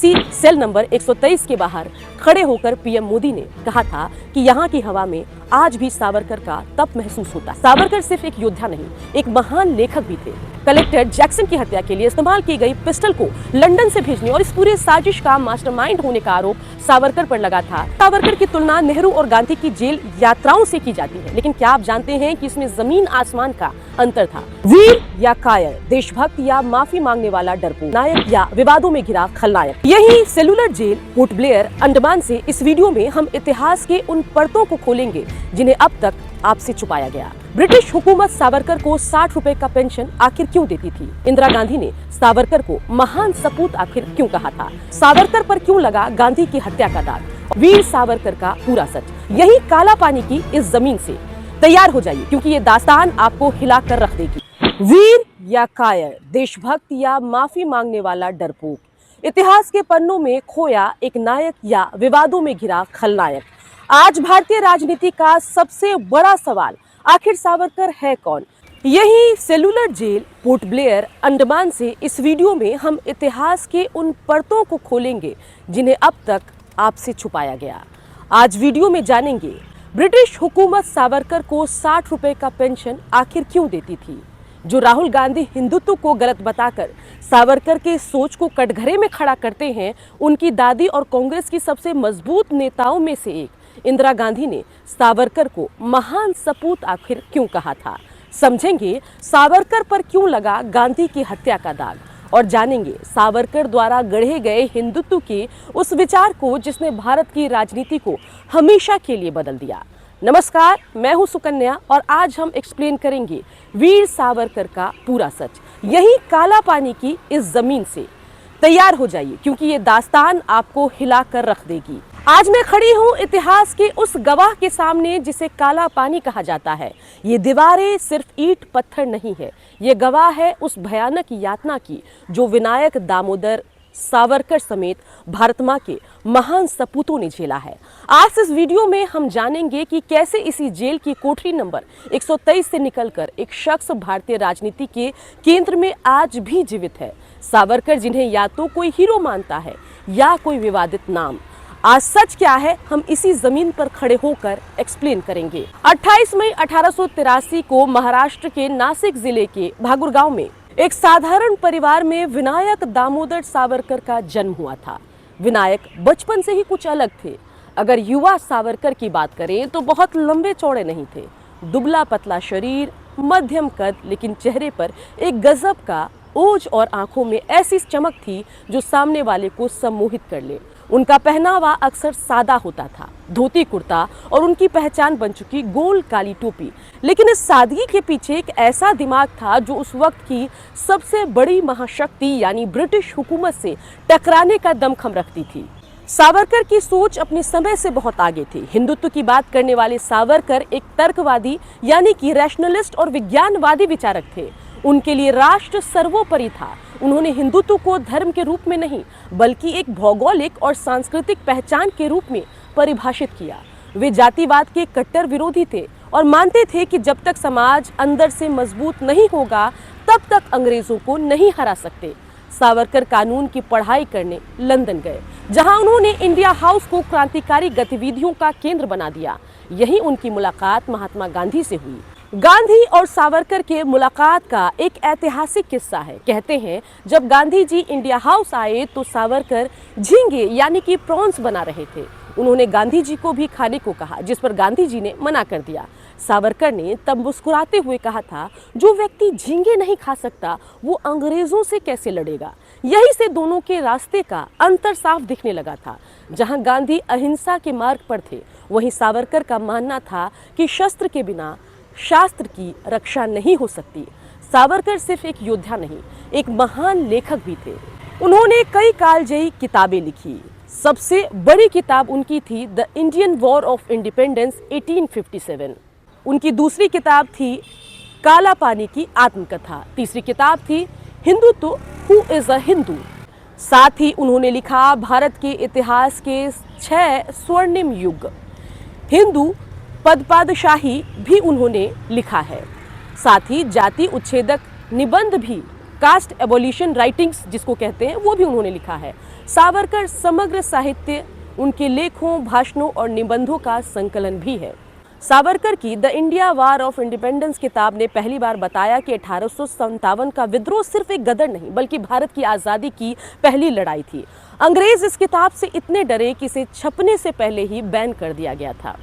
इसी cell number 123 के बाहर खड़े होकर पीएम मोदी ने कहा था कि यहाँ की हवा में आज भी सावरकर का तप महसूस होता है। सावरकर सिर्फ एक योद्धा नहीं, एक महान लेखक भी थे। कलेक्टर जैक्सन की हत्या के लिए इस्तेमाल की गई पिस्टल को लंदन से भेजने और इस पूरे साजिश का मास्टरमाइंड होने का आरोप सावरकर पर लगा था। सावरकर की तुलना नेहरू और गांधी की जेल यात्राओं से की जाती है, लेकिन क्या आप जानते हैं कि इसमें जमीन आसमान का अंतर था? वीर या कायर, देशभक्त या माफी मांगने वाला डरपोक, नायक या विवादों में घिरा खलनायक। यही सेलुलर जेल पोर्ट ब्लेयर अंडमान से इस वीडियो में हम इतिहास के उन परतों को खोलेंगे जिन्हें अब तक आपसे छुपाया गया। ब्रिटिश हुकूमत सावरकर को 60 रुपए का पेंशन आखिर क्यों देती थी? इंदिरा गांधी ने सावरकर को महान सपूत आखिर क्यों कहा था? सावरकर पर क्यों लगा गांधी की हत्या का दाग? वीर सावरकर का पूरा सच, यही काला पानी की इस जमीन से। तैयार हो जाइए, क्योंकि ये दास्तान आपको हिला कर रख देगी। वीर या कायर, देशभक्त या माफी मांगने वाला डरपोक, इतिहास के पन्नों में खोया एक नायक या विवादों में घिरा खलनायक। आज भारतीय राजनीति का सबसे बड़ा सवाल, आखिर सावरकर है कौन? यही सेलुलर जेल पोर्ट ब्लेयर अंडमान से इस वीडियो में हम इतिहास के उन परतों को खोलेंगे जिन्हें अब तक आपसे छुपाया गया। आज वीडियो में जानेंगे ब्रिटिश हुकूमत सावरकर को 60 रुपए का पेंशन आखिर क्यों देती थी? जो राहुल गांधी हिंदुत्व को गलत बताकर सावरकर के सोच को कटघरे में खड़ा करते हैं, उनकी दादी और कांग्रेस की सबसे मजबूत नेताओं में से एक इंदिरा गांधी ने सावरकर को महान सपूत आखिर क्यों कहा था। समझेंगे सावरकर पर क्यों लगा गांधी की हत्या का दाग, और जानेंगे सावरकर द्वारा गढ़े गए हिंदुत्व के उस विचार को जिसने भारत की राजनीति को हमेशा के लिए बदल दिया। नमस्कार, मैं हूं सुकन्या और आज हम एक्सप्लेन करेंगे वीर सावरकर का पूरा सच, यही काला पानी की इस जमीन से। तैयार हो जाइए, क्योंकि ये दास्तान आपको हिला कर रख देगी। आज मैं खड़ी हूँ इतिहास के उस गवाह के सामने जिसे काला पानी कहा जाता है। ये दीवारें सिर्फ ईंट पत्थर नहीं है, ये गवाह है उस भयानक यातना की जो विनायक दामोदर सावरकर समेत भारत माँ के महान सपूतों ने झेला है। आज इस वीडियो में हम जानेंगे कि कैसे इसी जेल की कोठरी नंबर 123 से निकलकर एक शख्स भारतीय राजनीति के केंद्र में आज भी जीवित है। सावरकर, जिन्हें या तो कोई हीरो मानता है या कोई विवादित नाम। आज सच क्या है, हम इसी जमीन पर खड़े होकर एक्सप्लेन करेंगे। 28 मई 1883 को महाराष्ट्र के नासिक जिले के भागुर गांव में एक साधारण परिवार में विनायक दामोदर सावरकर का जन्म हुआ था। विनायक बचपन से ही कुछ अलग थे। अगर युवा सावरकर की बात करें तो बहुत लंबे चौड़े नहीं थे, दुबला पतला शरीर, मध्यम कद, लेकिन चेहरे पर एक गजब का ओज और आंखों में ऐसी चमक थी जो सामने वाले को सम्मोहित कर ले। उनका पहनावा अक्सर सादा होता था, धोती कुर्ता और उनकी पहचान बन चुकी गोल काली टोपी। लेकिन इस सादगी के पीछे एक ऐसा दिमाग था जो उस वक्त की सबसे बड़ी महाशक्ति यानी ब्रिटिश हुकूमत से टकराने का दमखम रखती थी। सावरकर की सोच अपने समय से बहुत आगे थी। हिंदुत्व की बात करने वाले सावरकर एक तर्कवादी यानी कि रैशनलिस्ट और विज्ञानवादी विचारक थे। उनके लिए राष्ट्र सर्वोपरि था। उन्होंने हिंदुत्व को धर्म के रूप में नहीं, बल्कि एक भौगोलिक और सांस्कृतिक पहचान के रूप में परिभाषित किया। वे जातिवाद के कट्टर विरोधी थे और मानते थे कि जब तक समाज अंदर से मजबूत नहीं होगा, तब तक अंग्रेजों को नहीं हरा सकते। सावरकर कानून की पढ़ाई करने लंदन गए, जहां उन्होंने इंडिया हाउस को क्रांतिकारी गतिविधियों का केंद्र बना दिया। यहीं उनकी मुलाकात महात्मा गांधी से हुई। गांधी और सावरकर के मुलाकात का एक ऐतिहासिक किस्सा है। कहते हैं जब गांधी जी इंडिया हाउस आए तो सावरकर झींगे यानी कि प्रॉन्स बना रहे थे। उन्होंने गांधी जी को भी खाने को कहा, जिस पर गांधी जी ने मना कर दिया। सावरकर ने तब मुस्कुराते हुए कहा था, जो व्यक्ति झींगे नहीं खा सकता वो अंग्रेजों से कैसे लड़ेगा। यही से दोनों के रास्ते का अंतर साफ दिखने लगा था। जहां गांधी अहिंसा के मार्ग पर थे, वहीं सावरकर का मानना था कि शस्त्र के बिना शास्त्र की रक्षा नहीं हो सकती। सावरकर सिर्फ एक योद्धा नहीं, एक महान लेखक भी थे। उन्होंने कई कालजयी किताबें लिखी। सबसे बड़ी किताब उनकी थी the Indian war of independence 1857। उनकी दूसरी किताब थी काला पानी की आत्मकथा। तीसरी किताब थी Hindutva, who is a Hindu. साथ ही उन्होंने लिखा भारत के इतिहास के 6 स्वर्णिम युग। हिंदू पदपादशाही भी उन्होंने लिखा है। साथ ही जाति उच्छेदक निबंध भी, कास्ट एबोलिशन राइटिंग्स जिसको कहते हैं, वो भी उन्होंने लिखा है। सावरकर समग्र साहित्य, उनके लेखों, भाषणों और निबंधों का संकलन भी है। सावरकर की the India war of independence किताब ने पहली बार बताया कि 1857 का विद्रोह सिर्फ एक गदर नहीं बल्कि भारत की आज़ादी की पहली लड़ाई थी। अंग्रेज इस किताब से इतने डरे कि इसे छपने से पहले ही बैन कर दिया गया था।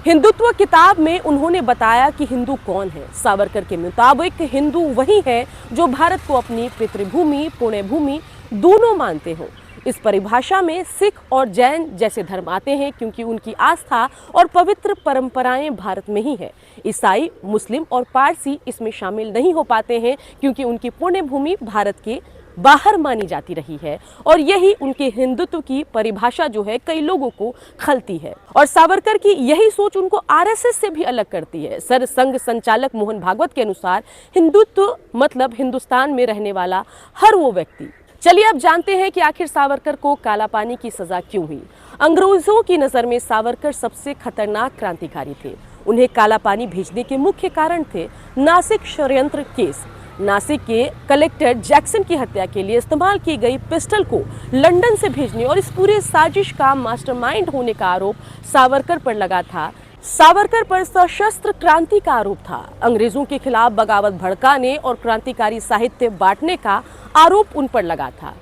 हिंदुत्व किताब में उन्होंने बताया कि हिंदू कौन है। सावरकर के मुताबिक हिंदू वही है जो भारत को अपनी पितृभूमि, पुण्यभूमि दोनों मानते हो। इस परिभाषा में सिख और जैन जैसे धर्म आते हैं क्योंकि उनकी आस्था और पवित्र परंपराएं भारत में ही है। ईसाई, मुस्लिम और पारसी इसमें शामिल नहीं हो पाते हैं क्योंकि उनकी पुण्य भूमि भारत के बाहर मानी जाती रही है और यही उनके हिंदुत्व की परिभाषा जो है कई लोगों को खलती है। और सावरकर की यही सोच उनको आरएसएस से भी अलग करती है। सरसंघ संचालक मोहन भागवत के अनुसार हिंदुत्व मतलब हिंदुस्तान में रहने वाला हर वो व्यक्ति। चलिए अब जानते हैं कि आखिर सावरकर को काला पानी की सजा क्यों हुई। अंग्रेजों की नजर में सावरकर सबसे खतरनाक क्रांतिकारी थे। उन्हें काला पानी भेजने के मुख्य कारण थे नासिक षड्यंत्र केस। नासिक के कलेक्टर जैक्सन की हत्या के लिए इस्तेमाल की गई पिस्टल को लंदन से भेजने और इस पूरे साजिश का मास्टरमाइंड होने का आरोप सावरकर पर लगा था। सावरकर पर सशस्त्र क्रांति का आरोप था। अंग्रेजों के खिलाफ बगावत भड़काने और क्रांतिकारी साहित्य बांटने का आरोप उन पर लगा था।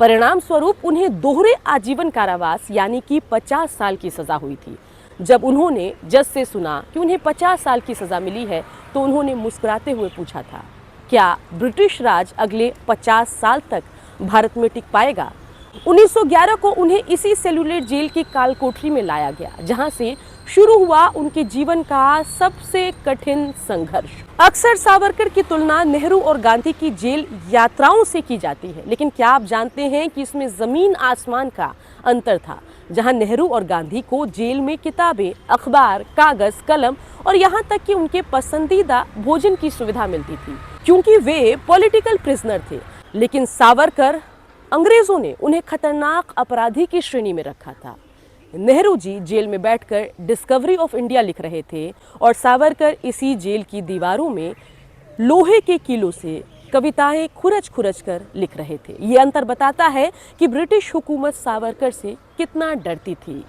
परिणाम स्वरूप उन्हें दोहरे आजीवन कारावास यानी कि 50 साल की सजा हुई थी। जब उन्होंने जज से सुना कि उन्हें 50 साल की सजा मिली है तो उन्होंने मुस्कुराते हुए पूछा था, क्या ब्रिटिश राज अगले 50 साल तक भारत में टिक पाएगा? 1911 को उन्हें इसी सेल्यूलेट जेल की काल कोठरी में लाया गया जहां से शुरू हुआ उनके जीवन का सबसे कठिन संघर्ष। अक्सर सावरकर की तुलना नेहरू और गांधी की जेल यात्राओं से की जाती है, लेकिन क्या आप जानते हैं कि इसमें जमीन आसमान का अंतर था। जहां नेहरू और गांधी को जेल में किताबें, अखबार, कागज, कलम और यहाँ तक कि उनके पसंदीदा भोजन की सुविधा मिलती थी क्योंकि वे पॉलिटिकल प्रिजनर थे, लेकिन सावरकर अंग्रेजों ने उन्हें खतरनाक अपराधी की श्रेणी में रखा था। नेहरू जी जेल में बैठकर डिस्कवरी ऑफ इंडिया लिख रहे थे और सावरकर इसी जेल की दीवारों में लोहे के कीलों से कविताएं खुरच खुरच कर लिख रहे थे। ये अंतर बताता है कि ब्रिटिश हुकूमत सावरकर से कितना डरती थी।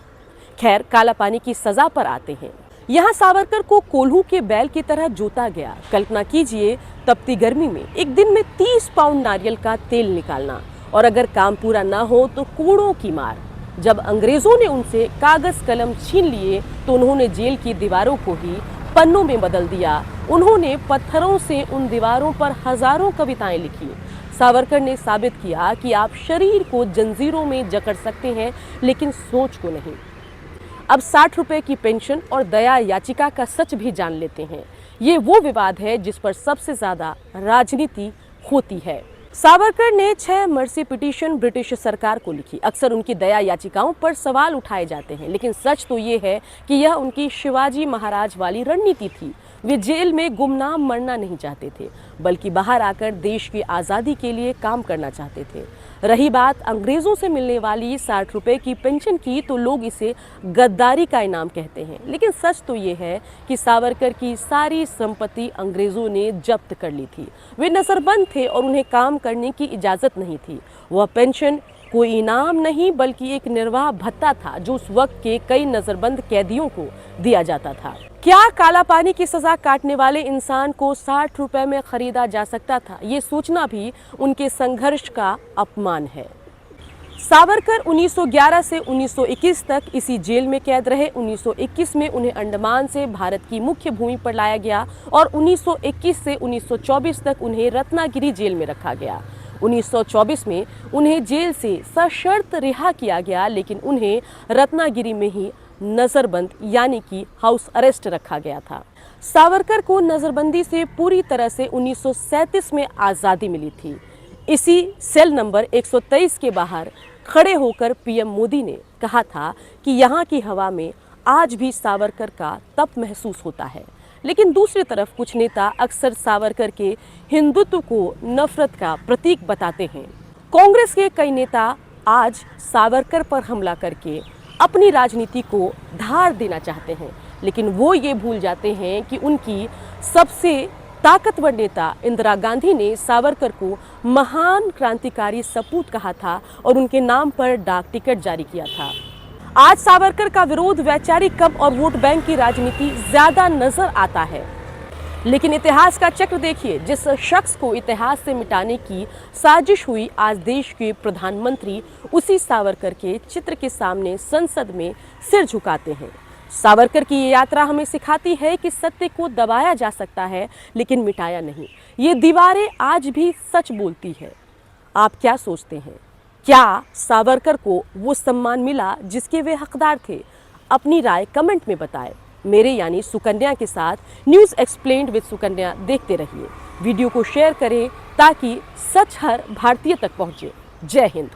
खैर, काला पानी की सजा पर आते हैं। यहाँ सावरकर को कोल्हू के बैल की तरह जोता गया। कल्पना कीजिए, तपती गर्मी में एक दिन में 30 पाउंड नारियल का तेल निकालना और अगर काम पूरा ना हो तो कोड़ों की मार। जब अंग्रेजों ने उनसे कागज कलम छीन लिए तो उन्होंने जेल की दीवारों को ही पन्नों में बदल दिया। उन्होंने पत्थरों से उन दीवारों पर हजारों कविताएं लिखी। सावरकर ने साबित किया कि आप शरीर को जंजीरों में जकड़ सकते हैं लेकिन सोच को नहीं। अब 60 रुपए की पेंशन और दया याचिका का सच भी जान लेते हैं। ये वो विवाद है जिस पर सबसे ज्यादा राजनीति होती है। सावरकर ने 6 मर्सी पिटीशन ब्रिटिश सरकार को लिखी। अक्सर उनकी दया याचिकाओं पर सवाल उठाए जाते हैं, लेकिन सच तो ये है कि यह उनकी शिवाजी महाराज वाली रणनीति थी। वे जेल में गुमनाम मरना नहीं चाहते थे, बल्कि बाहर आकर देश की आज़ादी के लिए काम करना चाहते थे। रही बात अंग्रेजों से मिलने वाली 60 रुपए की पेंशन की, तो लोग इसे गद्दारी का इनाम कहते हैं, लेकिन सच तो ये है कि सावरकर की सारी संपत्ति अंग्रेजों ने जब्त कर ली थी। वे नजरबंद थे और उन्हें काम करने की इजाज़त नहीं थी। वह पेंशन कोई इनाम नहीं बल्कि एक निर्वाह भत्ता था जो उस वक्त के कई नजरबंद कैदियों को दिया जाता था। क्या काला पानी की सजा काटने वाले इंसान को 60 रुपए में खरीदा जा सकता था? ये सोचना भी उनके संघर्ष का अपमान है। सावरकर 1911 से 1921 तक इसी जेल में कैद रहे। 1921 में उन्हें अंडमान से भारत की मुख्य भूमि पर लाया गया और 1921 से 1924 तक उन्हें रत्नागिरी जेल में रखा गया। 1924 में उन्हें जेल से सशर्त रिहा किया गया, लेकिन उन्हें रत्नागिरी में ही नजरबंद यानी कि हाउस अरेस्ट रखा गया था। सावरकर को नजरबंदी से पूरी तरह से 1937 में आज़ादी मिली थी। इसी सेल नंबर 123 के बाहर खड़े होकर पीएम मोदी ने कहा था कि यहाँ की हवा में आज भी सावरकर का तप महसूस होता है। लेकिन दूसरी तरफ कुछ नेता अक्सर सावरकर के हिंदुत्व को नफरत का प्रतीक बताते हैं। कांग्रेस के कई नेता आज सावरकर पर हमला करके अपनी राजनीति को धार देना चाहते हैं, लेकिन वो ये भूल जाते हैं कि उनकी सबसे ताकतवर नेता इंदिरा गांधी ने सावरकर को महान क्रांतिकारी सपूत कहा था और उनके नाम पर डाक टिकट जारी किया था। आज सावरकर का विरोध वैचारिक कम और वोट बैंक की राजनीति ज्यादा नजर आता है, लेकिन इतिहास का चक्र देखिए। जिस शख्स को इतिहास से मिटाने की साजिश हुई, आज देश के प्रधानमंत्री उसी सावरकर के चित्र के सामने संसद में सिर झुकाते हैं। सावरकर की ये यात्रा हमें सिखाती है कि सत्य को दबाया जा सकता है, लेकिन मिटाया नहीं। ये दीवारें आज भी सच बोलती है। आप क्या सोचते हैं? क्या सावरकर को वो सम्मान मिला जिसके वे हकदार थे? अपनी राय कमेंट में बताएं। मेरे यानी सुकन्या के साथ न्यूज़ एक्सप्लेन्ड विद सुकन्या देखते रहिए। वीडियो को शेयर करें ताकि सच हर भारतीय तक पहुंचे। जय हिंद।